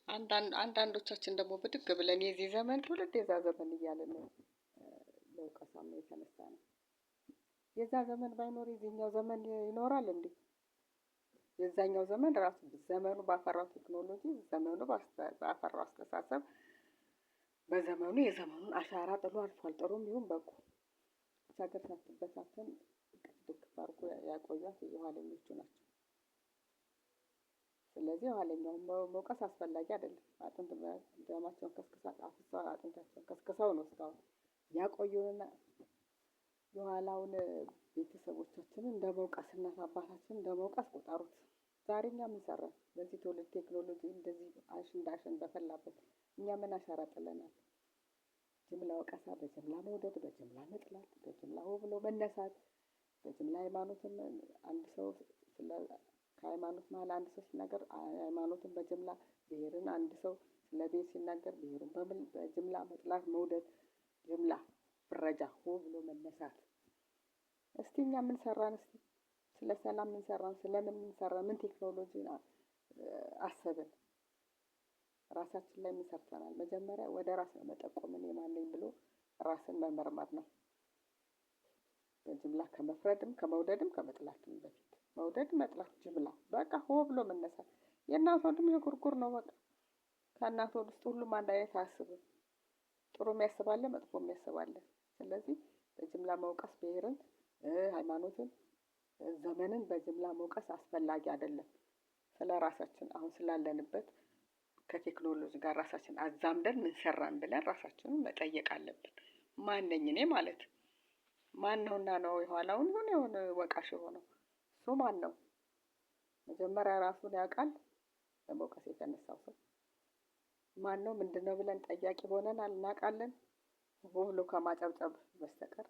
አንዳንዶቻችን ደግሞ ብድግ ብለን የዚህ ዘመን ትውልድ የዛ ዘመን እያለን ለውቀሳም የተነሳ ነው። የዛ ዘመን ባይኖር የዚህኛው ዘመን ይኖራል እንዴ? የዛኛው ዘመን ራሱ ዘመኑ ባፈራው ቴክኖሎጂ፣ ዘመኑ ባፈራው አስተሳሰብ፣ በዘመኑ የዘመኑን አሻራ ጥሎ አልፏል። ጥሩም ይሁን በጎ ሀገር ሳትበታተን ድክ አድርጎ ያቆያት የኋለኞቹ ናቸው። ስለዚህ የኋለኛውን መውቀስ አስፈላጊ አይደለም። አጥንት ደማቸውን አፍሰው አጥንታቸውን ከስክሰው ነው እስካሁን ያቆዩንና የኋላውን ቤተሰቦቻችንን እንደ መውቀስ እናት አባታችንን እንደ መውቀስ ቁጠሩት። ዛሬ እኛ ምን ሰራን? በዚህ ትውልድ ቴክኖሎጂ እንደዚህ እንዳሸን በፈላበት እኛ ምን አሻራ ጥለናል? ጅምላ ወቀሳ፣ በጅምላ መውደድ፣ በጅምላ መጥላት፣ በጅምላ ሆ ብሎ መነሳት፣ በጅምላ ሃይማኖትን አንድ ሰው ከሃይማኖት መሀል አንድ ሰው ሲናገር ሃይማኖትን በጅምላ ብሔርን አንድ ሰው ስለ ብሔር ሲናገር ብሔርን በጅምላ መጥላት፣ መውደድ፣ ጅምላ ፍረጃ፣ ሆ ብሎ መነሳት። እስቲ እኛ ምን ሰራን? እስቲ ስለ ሰላም ምን ሰራን? ስለምን ምን ሰራን? ምን ቴክኖሎጂ አሰብን? ራሳችን ላይ ምን ሰርተናል? መጀመሪያ ወደ ራስ ነው መጠቆም። እኔ ማን ነኝ ብሎ ራስን መመርመር ነው። በጅምላ ከመፍረድም ከመውደድም ከመጥላትም በፊት መውደድ፣ መጥላት፣ ጅምላ በቃ ሆ ብሎ መነሳት። የእናት ሆድም የጉርጉር ነው። በቃ ከእናት ሆድ ውስጥ ሁሉም አንድ አይነት አያስብም። ጥሩ የሚያስባለ፣ መጥፎ የሚያስባለ። ስለዚህ በጅምላ መውቀስ ብሔርን፣ ሃይማኖትን፣ ዘመንን በጅምላ መውቀስ አስፈላጊ አይደለም። ስለ ራሳችን አሁን ስላለንበት ከቴክኖሎጂ ጋር ራሳችን አዛምደን ምን ሰራን ብለን ራሳችንን መጠየቅ አለብን። ማን ነኝ እኔ ማለት? ማን ነውና ነው የኋላውን የሆነ ወቃሽ የሆነው? እሱ ማን ነው? መጀመሪያ ራሱን ያውቃል? ለመውቀስ የተነሳው ሰው ማን ነው? ምንድን ነው ብለን ጠያቂ ሆነናል? እናውቃለን? ብሎ ከማጨብጨብ በስተቀር